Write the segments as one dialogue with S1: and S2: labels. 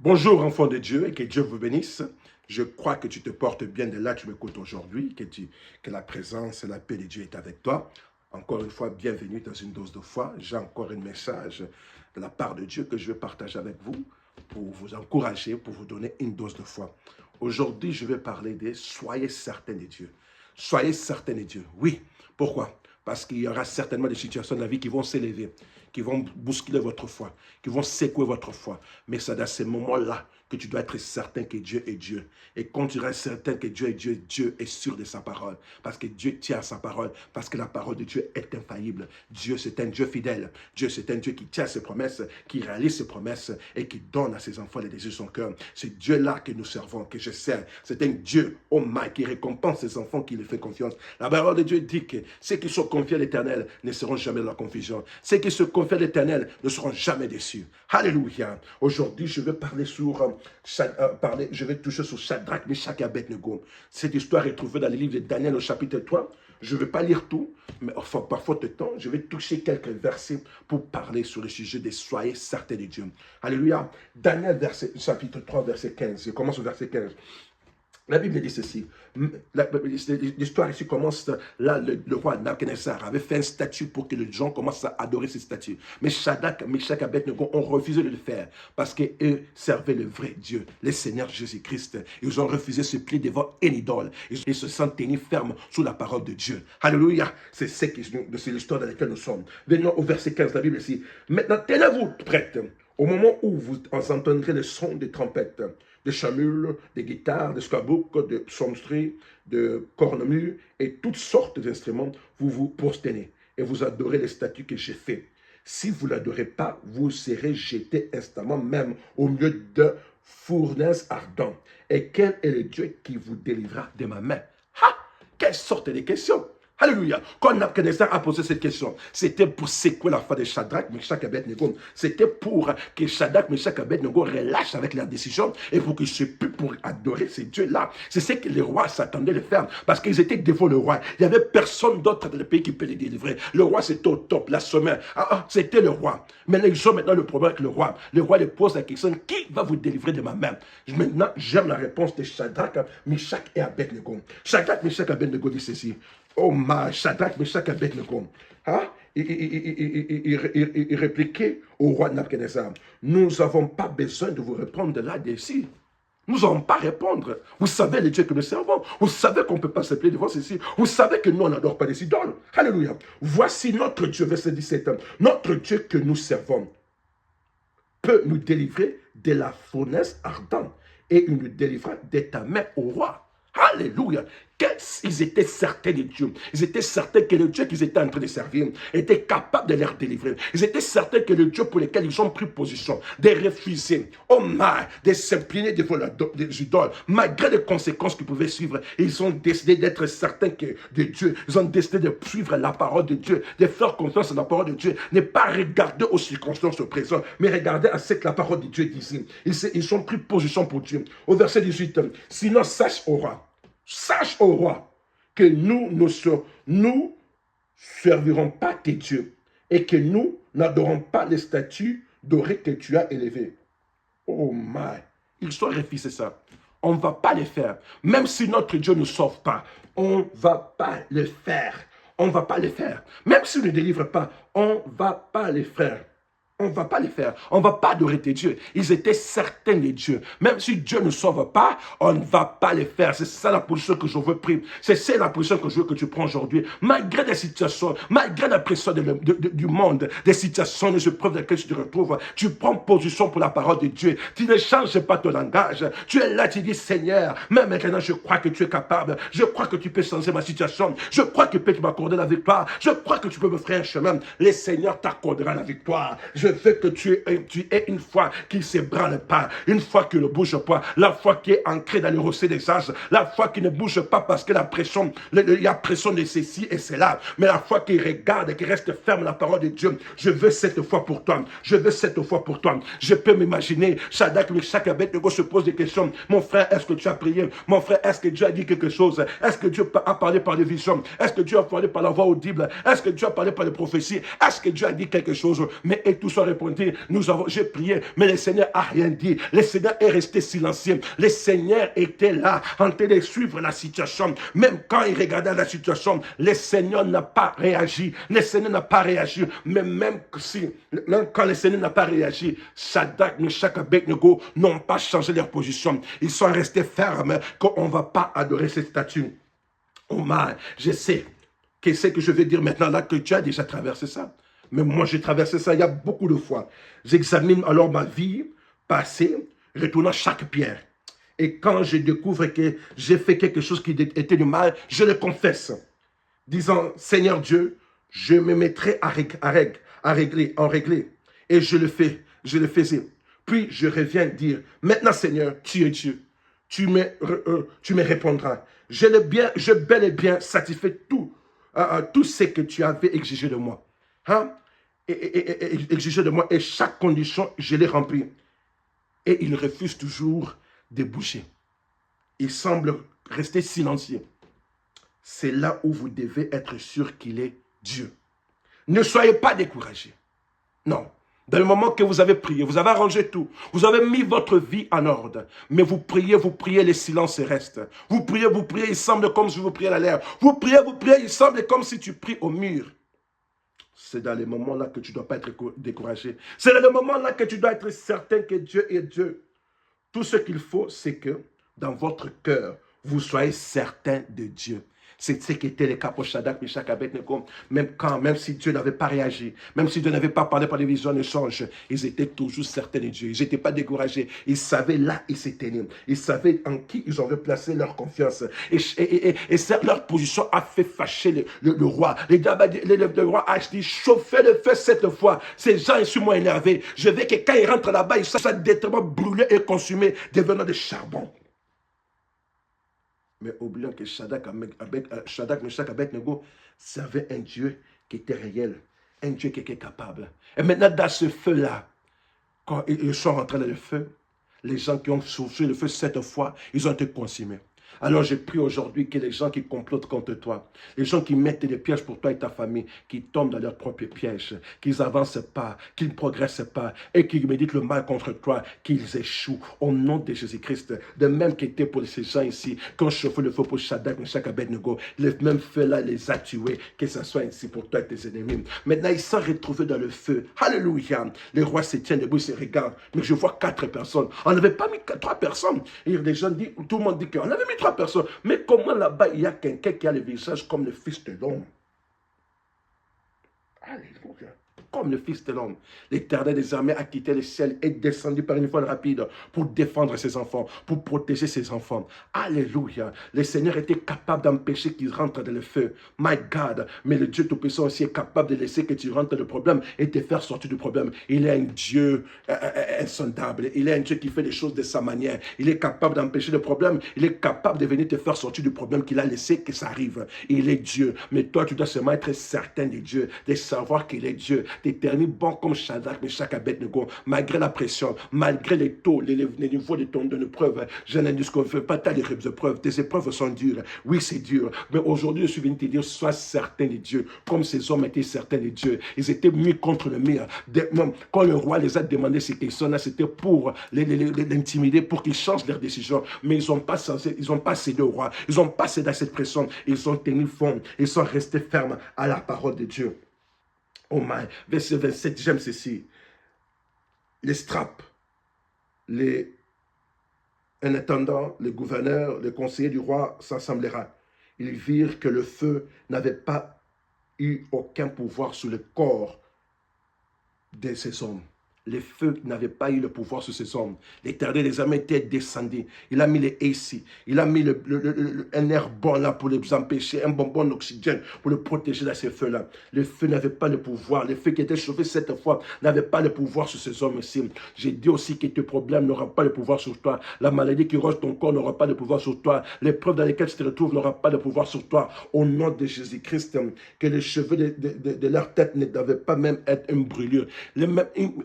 S1: Bonjour enfant de Dieu et que Dieu vous bénisse. Je crois que tu te portes bien de là, tu m'écoutes aujourd'hui, que la présence et la paix de Dieu est avec toi. Encore une fois, bienvenue dans une dose de foi. J'ai encore un message de la part de Dieu que je vais partager avec vous pour vous encourager, pour vous donner une dose de foi. Aujourd'hui, je vais parler de soyez certains de Dieu. Soyez certains de Dieu. Oui. Pourquoi? Parce qu'il y aura certainement des situations de la vie qui vont s'élever, qui vont bousculer votre foi, qui vont secouer votre foi. Mais c'est dans ces moments-là que tu dois être certain que Dieu est Dieu. Et quand tu seras certain que Dieu est Dieu, Dieu est sûr de sa parole. Parce que Dieu tient à sa parole. Parce que la parole de Dieu est infaillible. Dieu, c'est un Dieu fidèle. Dieu, c'est un Dieu qui tient ses promesses, qui réalise ses promesses et qui donne à ses enfants les désirs de son cœur. C'est Dieu-là que nous servons, que je sers. C'est un Dieu, oh my, qui récompense ses enfants, qui lui fait confiance. La parole de Dieu dit que ceux qui sont confiés à l'Éternel ne seront jamais dans la confusion. Ceux qui se confient à l'Éternel ne seront jamais déçus. Alléluia. Aujourd'hui, je vais parler sur... je vais toucher sur Shadrach, Meshach et Abednego. Cette histoire est trouvée dans le livre de Daniel au chapitre 3. Je ne vais pas lire tout, mais enfin, par faute de temps, je vais toucher quelques versets pour parler sur le sujet de soyez certains de Dieu. Alléluia. Daniel chapitre 3, verset 15. Je commence au verset 15. La Bible dit ceci. L'histoire ici commence là, le roi Nabuchodonosor avait fait un statut pour que les gens commencent à adorer ces statues. Mais Shadrach, Meshach et Abednego ont refusé de le faire parce qu'eux servaient le vrai Dieu, le Seigneur Jésus-Christ. Ils ont refusé de se plier devant une idole. Ils se sont tenus fermes sous la parole de Dieu. Alléluia. C'est l'histoire dans laquelle nous sommes. Venons au verset 15 de la Bible ici. Maintenant, tenez-vous prêtes. Au moment où vous entendrez le son des trompettes, de chamules, des guitares, de scabouks, de psalmistries, de cornemuses et toutes sortes d'instruments, vous vous prosternez et vous adorez les statues que j'ai faites. Si vous ne l'adorez pas, vous serez jeté instamment même au milieu de fournaises ardentes. Et quel est le Dieu qui vous délivrera de ma main? Ha! Quelle sorte de question! Alléluia. Quand Nabuchodonosor a posé cette question, c'était pour secouer la foi de Shadrach, Meshach et Abednego. C'était pour que Shadrach, Meshach et Abednego relâchent avec leur décision et pour qu'ils se puissent pour adorer ces dieux-là. C'est ce que les rois s'attendaient de faire parce qu'ils étaient devant le roi. Il n'y avait personne d'autre dans le pays qui peut les délivrer. Le roi, c'était au top, la sommet. C'était le roi. Maintenant, ils ont maintenant le problème avec le roi. Le roi lui pose la question, qui va vous délivrer de ma main? Maintenant, j'aime la réponse de Shadrach, Meshach et Abednego. Shadrach, Meshach et Abednego dit ceci. Oh ma, Shadrach, Meshach et Abednego. Il répliquait au roi Nabuchodonosor. Nous n'avons pas besoin de vous répondre de là-dessus. Nous n'allons pas répondre. Vous savez les dieux que nous servons. Vous savez qu'on ne peut pas se plier devant ceci. Vous savez que nous, on n'adore pas des idoles. Alléluia. Voici notre Dieu, verset 17. Notre Dieu que nous servons peut nous délivrer de la fournaise ardente et il nous délivrera de ta main au roi. Alléluia. Ils étaient certains de Dieu. Ils étaient certains que le Dieu qu'ils étaient en train de servir était capable de les délivrer. Ils étaient certains que le Dieu pour lequel ils ont pris position, de refuser, oh my, de s'incliner devant les idoles, malgré les conséquences qu'ils pouvaient suivre. Ils ont décidé d'être certains de Dieu. Ils ont décidé de suivre la parole de Dieu, de faire confiance à la parole de Dieu, ne pas regarder aux circonstances présentes, mais regarder à ce que la parole de Dieu disait. Ils ont pris position pour Dieu. Au verset 18, sinon sache au roi que nous ne servirons pas tes dieux et que nous n'adorons pas les statues dorées que tu as élevées. Oh my! Ils ont refusé ça. On ne va pas les faire. Même si notre Dieu ne nous sauve pas, on ne va pas le faire. On ne va pas les faire. Même s'il ne délivre pas, on ne va pas les faire. On ne va pas les faire. On ne va pas adorer tes dieux. Ils étaient certains des dieux. Même si Dieu ne sauve pas, on ne va pas les faire. C'est ça la position que je veux prendre. C'est ça la position que je veux que tu prends aujourd'hui. Malgré les situations, malgré la pression du monde, des situations, des épreuves dans lesquelles tu te retrouves, tu prends position pour la parole de Dieu. Tu ne changes pas ton langage. Tu es là, tu dis, Seigneur, même maintenant, je crois que tu es capable. Je crois que tu peux changer ma situation. Je crois que tu peux m'accorder la victoire. Je crois que tu peux me faire un chemin. Le Seigneur t'accordera la victoire. Je veux que tu aies une foi qui ne s'ébranle pas, une foi qui ne bouge pas, la foi qui est ancrée dans le rocher des âges, la foi qui ne bouge pas parce que il y a pression de ceci et cela, mais la foi qui regarde et qui reste ferme la parole de Dieu. Je veux cette foi pour toi. Je veux cette foi pour toi. Je peux m'imaginer, Shadrach, Meshach et Abednego se pose des questions. Mon frère, est-ce que tu as prié? Mon frère, est-ce que Dieu a dit quelque chose? Est-ce que Dieu a parlé par des visions? Est-ce que Dieu a parlé par la voix audible? Est-ce que Dieu a parlé par les prophéties? Est-ce que Dieu a dit quelque chose? Mais et tout ça ont répondu, j'ai prié, mais le Seigneur n'a rien dit. Le Seigneur est resté silencieux. Le Seigneur était là, en train de suivre la situation. Même quand il regardait la situation, le Seigneur n'a pas réagi. Le Seigneur n'a pas réagi. Mais même quand le Seigneur n'a pas réagi, Shadrach, Meshach, Abednego n'ont pas changé leur position. Ils sont restés fermes qu'on ne va pas adorer cette statue. Oh man, je sais. Qu'est-ce que je vais dire maintenant là que tu as déjà traversé ça? Mais moi, j'ai traversé ça il y a beaucoup de fois. J'examine alors ma vie passée, retournant chaque pierre. Et quand je découvre que j'ai fait quelque chose qui était du mal, je le confesse. Disant, Seigneur Dieu, je me mettrai en régler. Et je le faisais. Puis je reviens dire, maintenant Seigneur, tu es Dieu. Tu me répondras. Je bel et bien satisfait tout ce que tu avais exigé de moi. Hein? Exigé de moi. Et chaque condition, je l'ai remplie. Et il refuse toujours de bouger. Il semble rester silencieux. C'est là où vous devez être sûr qu'il est Dieu. Ne soyez pas découragés. Non. Dans le moment que vous avez prié, vous avez arrangé tout, vous avez mis votre vie en ordre, mais vous priez, le silence reste. Vous priez, il semble comme si vous priez à l'air. Vous priez, il semble comme si tu pries au mur. C'est dans les moments-là que tu ne dois pas être découragé. C'est dans les moments-là que tu dois être certain que Dieu est Dieu. Tout ce qu'il faut, c'est que dans votre cœur, vous soyez certain de Dieu. C'est ce qui était le cas pour Shadrach, Meshach, Abednego. Même si Dieu n'avait pas réagi, même si Dieu n'avait pas parlé par les visions d'échange, ils étaient toujours certains de Dieu. Ils n'étaient pas découragés. Ils savaient là ils s'étaient nés. Ils savaient en qui ils avaient placé leur confiance. Et leur position a fait fâcher le roi. Le roi a dit, chauffez le feu cette fois. Ces gens, ils sont moins énervés. Je veux que quand ils rentrent là-bas, ils soient directement brûlés et consumés, devenant de charbon. Mais oublions que Shadrach, Meshach, Abednego servait un Dieu qui était réel, un Dieu qui était capable. Et maintenant, dans ce feu-là, quand ils sont rentrés dans le feu, les gens qui ont soufflé le feu 7 fois, ils ont été consumés. Alors je prie aujourd'hui que les gens qui complotent contre toi, les gens qui mettent des pièges pour toi et ta famille, qui tombent dans leurs propres pièges, qu'ils n'avancent pas, qu'ils ne progressent pas et qu'ils méditent le mal contre toi, qu'ils échouent au nom de Jésus-Christ. De même qu'était pour ces gens ici, qui ont chauffé le feu pour Shadrach, Meshach, Abednego, le même feu-là les a tués, que ce soit ici pour toi et tes ennemis. Maintenant, ils sont retrouvés dans le feu. Alléluia. Le roi se tient debout, il se regarde. Mais je vois 4 personnes. On n'avait pas mis 3 personnes. Et les gens disent, tout le monde dit qu'on avait mis 3 personnes. Mais comment là-bas, il y a quelqu'un qui a le visage comme le Fils de l'homme? Alléluia. Comme le Fils de l'homme. L'Éternel des armées a quitté le ciel et descendu par une voie rapide pour défendre ses enfants, pour protéger ses enfants. Alléluia. Le Seigneur était capable d'empêcher qu'ils rentrent dans le feu. My God. Mais le Dieu Tout-Puissant aussi est capable de laisser que tu rentres dans le problème et te faire sortir du problème. Il est un Dieu insondable. Il est un Dieu qui fait les choses de sa manière. Il est capable d'empêcher le problème. Il est capable de venir te faire sortir du problème qu'il a laissé que ça arrive. Il est Dieu. Mais toi, tu dois seulement être certain de Dieu, de savoir qu'il est Dieu. D'éternel bon comme Shadrach, Meshach, Abednego, malgré la pression, malgré les taux, les niveaux de ton de l'épreuve, je n'ai dit ce qu'on ne fait pas tas d'épreuves. Tes épreuves sont dures. Oui, c'est dur. Mais aujourd'hui, je suis venu te dire, sois certain de Dieu, comme ces hommes étaient certains de Dieu. Ils étaient mis contre le mur. Quand le roi les a demandé ces questions-là, c'était pour l'intimider, pour qu'ils changent leur décision. Mais ils n'ont pas cédé au roi. Ils n'ont pas cédé à cette pression. Ils ont tenu fond. Ils sont restés fermes à la parole de Dieu. Oh my, verset 27, j'aime ceci. Les straps, en attendant, le gouverneur, le conseiller du roi s'assemblera. Ils virent que le feu n'avait pas eu aucun pouvoir sur le corps de ces hommes. Le feu n'avait pas eu le pouvoir sur ces hommes. L'Éternel des armées était descendu. Il a mis les AC. Il a mis un air bon là pour les empêcher, un bonbon d'oxygène pour le protéger de ces feux-là. Le feu n'avait pas le pouvoir. Le feu qui était chauffé 7 fois n'avait pas le pouvoir sur ces hommes ici. J'ai dit aussi que tes problèmes n'auront pas le pouvoir sur toi. La maladie qui ronge ton corps n'aura pas de pouvoir sur toi. L'épreuve dans laquelle tu te retrouves n'aura pas de pouvoir sur toi. Au nom de Jésus-Christ, que les cheveux de leur tête ne devaient pas même être une brûlure.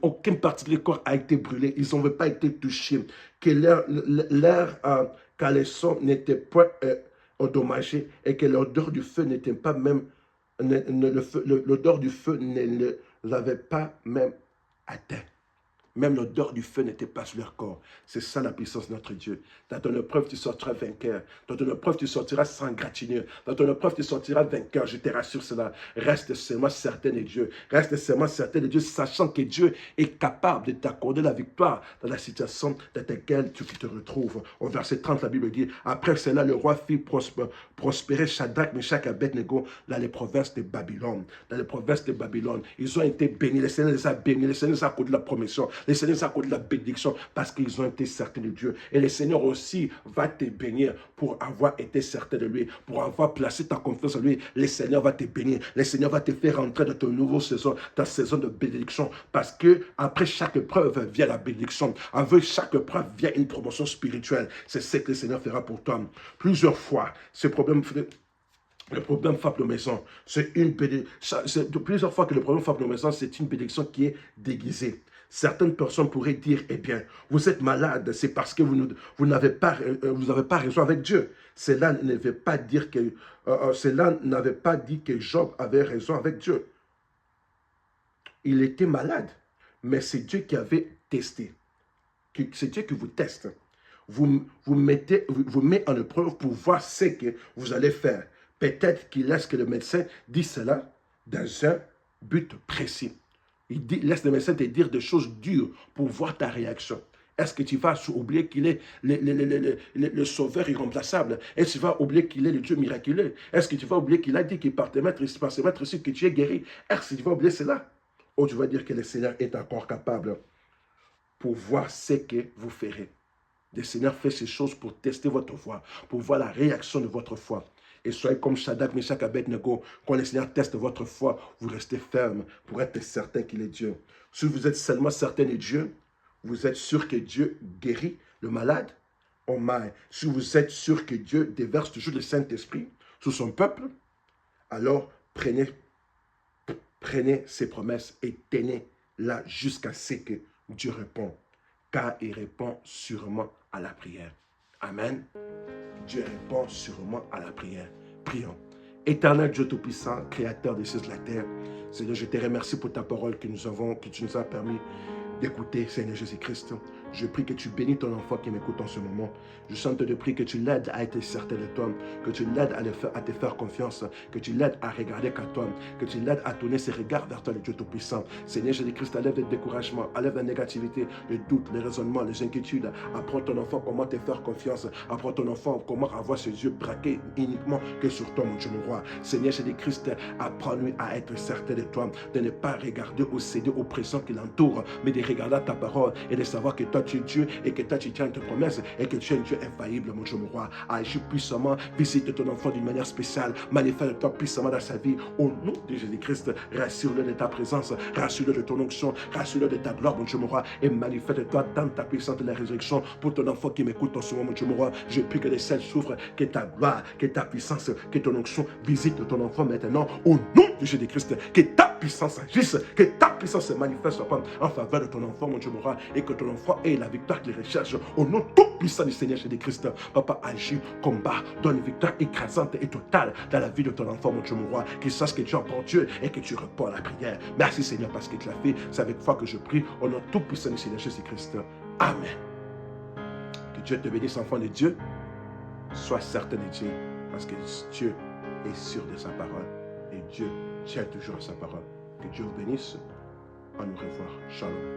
S1: Aucune partie de leur corps a été brûlée. Ils n'ont pas été touchés. Que leur caleçon n'était pas endommagé et que l'odeur du feu n'était pas même... L'odeur du feu ne l'avait pas même atteints. Même l'odeur du feu n'était pas sur leur corps. C'est ça la puissance de notre Dieu. Dans ton épreuve, tu sortiras vainqueur. Dans ton épreuve, tu sortiras sans gratinure. Dans ton épreuve, tu sortiras vainqueur. Je te rassure cela. Reste seulement certain de Dieu. Reste seulement certain de Dieu, sachant que Dieu est capable de t'accorder la victoire dans la situation dans laquelle tu te retrouves. Au verset 30, la Bible dit, après cela, le roi fit prospérer Shadrach, Meshach et Abednego dans les provinces de Babylone. Dans les provinces de Babylone, ils ont été bénis. Le Seigneur les a bénis. Le Seigneur les a accordé la promotion. Le Seigneur les a accordé la bénédiction parce qu'ils ont été certains de Dieu. Et le Seigneur aussi va te bénir pour avoir été certain de lui, pour avoir placé ta confiance en lui. Le Seigneur va te bénir. Le Seigneur va te faire entrer dans ton nouveau saison, ta saison de bénédiction. Parce que après chaque épreuve vient la bénédiction. Avec chaque épreuve vient une promotion spirituelle. C'est ce que le Seigneur fera pour toi. Plusieurs fois, ce problème... Le problème frappe nos maisons. C'est une bénédiction. Plusieurs fois que le problème frappe nos maisons, c'est une bénédiction qui est déguisée. Certaines personnes pourraient dire, eh bien, vous êtes malade, c'est parce que vous n'avez pas raison avec Dieu. Cela ne veut pas dire que, cela n'avait pas dit que Job avait raison avec Dieu. Il était malade, mais c'est Dieu qui avait testé. C'est Dieu qui vous teste. Vous met en épreuve pour voir ce que vous allez faire. Peut-être qu'il laisse que le médecin dise cela dans un but précis. Laisse le médecin te dire des choses dures pour voir ta réaction. Est-ce que tu vas oublier qu'il est le sauveur irremplaçable? Est-ce que tu vas oublier qu'il est le Dieu miraculeux? Est-ce que tu vas oublier qu'il a dit qu'il par se mettre ici que tu es guéri? Est-ce que tu vas oublier cela? Ou tu vas dire que le Seigneur est encore capable pour voir ce que vous ferez. Le Seigneur fait ces choses pour tester votre foi, pour voir la réaction de votre foi. Et soyez comme Shadrach, Meshach et Abednego. Quand le Seigneur teste votre foi, vous restez ferme pour être certain qu'il est Dieu. Si vous êtes seulement certain de Dieu, vous êtes sûr que Dieu guérit le malade. Oh my. Si vous êtes sûr que Dieu déverse toujours le Saint-Esprit sur son peuple, alors prenez ses promesses et tenez-la jusqu'à ce que Dieu répond. Car il répond sûrement à la prière. Amen. Dieu répond sûrement à la prière. Prions. Éternel Dieu Tout-Puissant, Créateur des cieux et de la terre, Seigneur, je te remercie pour ta parole que tu nous as permis d'écouter, Seigneur Jésus-Christ. Je prie que tu bénis ton enfant qui m'écoute en ce moment. Je sens te prie que tu l'aides à être certain de toi, que tu l'aides à te faire confiance, que tu l'aides à regarder qu'à toi, que tu l'aides à tourner ses regards vers toi, le Dieu Tout-Puissant. Seigneur Jésus-Christ, enlève le découragement, enlève la négativité, le doute, les raisonnements, les inquiétudes. Apprends ton enfant comment te faire confiance. Apprends ton enfant comment avoir ses yeux braqués uniquement que sur toi, mon Dieu, mon roi. Seigneur Jésus-Christ, apprends-lui à être certain de toi, de ne pas regarder ou céder aux pressions qui l'entourent, mais de regarder ta parole et de savoir que toi tu es Dieu et que toi tu tiens tes promesses et que tu es un Dieu infaillible, mon Dieu, mon roi. Agis puissamment, visite ton enfant d'une manière spéciale, manifeste-toi puissamment dans sa vie. Au nom de Jésus-Christ, rassure-le de ta présence, rassure-le de ton onction, rassure-le de ta gloire, mon Dieu, mon roi, et manifeste-toi dans ta puissance de la résurrection pour ton enfant qui m'écoute en ce moment, mon Dieu, mon roi. Je prie que les ciels s'ouvrent, que ta gloire, que ta puissance, que ton onction visite ton enfant maintenant, au nom de Jésus-Christ, que ta puissance agisse, que ta puissance se manifeste en faveur de ton enfant, mon Dieu, mon roi, et que ton enfant ait la victoire qu'il recherche au nom tout puissant du Seigneur Jésus-Christ. Papa, agis, combat, donne une victoire écrasante et totale dans la vie de ton enfant, mon Dieu, mon roi, qu'il sache que tu es encore Dieu et que tu réponds à la prière. Merci Seigneur parce que tu l'as fait. C'est avec foi que je prie au nom tout puissant du Seigneur Jésus-Christ. Amen. Que Dieu te bénisse, enfant de Dieu. Sois certain de Dieu parce que Dieu est sûr de sa parole et Dieu tient toujours à sa parole. Que Dieu vous bénisse. À nous revoir. Shalom.